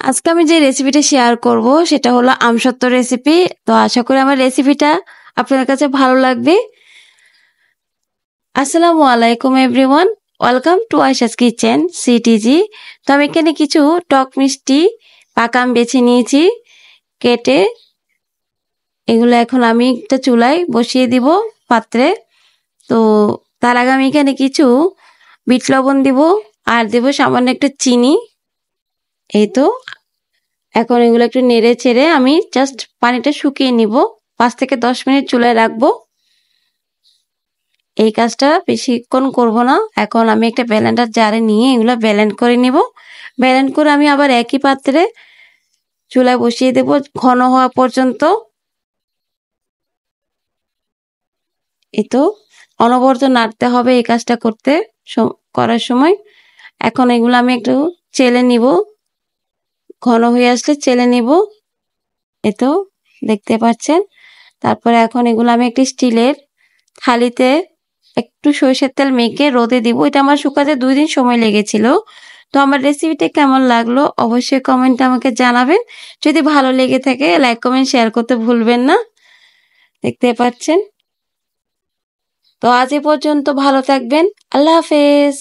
আজকে আমি যে রেসিপিটা শেয়ার করব সেটা হলো আমসত্ত্ব রেসিপি। তো আশা করি আমার রেসিপিটা আপনাদের কাছে ভালো লাগবে। আসসালামু আলাইকুম everyone, welcome to Ayesha's kitchen CTG. তো আমি এখানে কিছু টক মিষ্টি পাকা আম বেছে নিয়েছি কেটে। এগুলো এখন আমি একটা চুলায় বসিয়ে দিব পাত্রে। তো তার আগে আমি এখানে কিছু বিট লবণ দিব আর দেব সামান্য একটু চিনি। এই তো এখন এগুলো একটু নেড়ে চেড়ে আমি জাস্ট পানিটা শুকিয়ে নিব। 5 থেকে 10 মিনিট চুলায় রাখবো। এই কাজটা বেশিক্ষণ করব না। এখন আমি একটা ব্লেন্ডার জারে নিয়ে এগুলো ব্লেন্ড করে নিব। ব্লেন্ড করে আমি আবার একই পাত্রে চুলায় বসিয়ে দেব ঘন হওয়া পর্যন্ত। এই তো অনবরত নাড়তে হবে এই কাজটা করার সময়। এখন এগুলো আমি একটু চেলে নিব, ঘন হয়ে আসলে চেলে নিব। এই তো দেখতে পাচ্ছেন। তারপরে এখন এগুলো আমি একটি স্টিলের থালিতে একটু সরিষার তেল মেখে রোদে দিব। এটা আমার শুকাতে 2 দিন সময় লেগেছিল। তো আমার রেসিপিটা কেমন লাগলো অবশ্যই কমেন্টে আমাকে জানাবেন। যদি ভালো লেগে থাকে লাইক কমেন্ট শেয়ার করতে ভুলবেন না। দেখতে পাচ্ছেন। তো আজ এ পর্যন্ত, ভালো থাকবেন। আল্লাহ হাফেজ।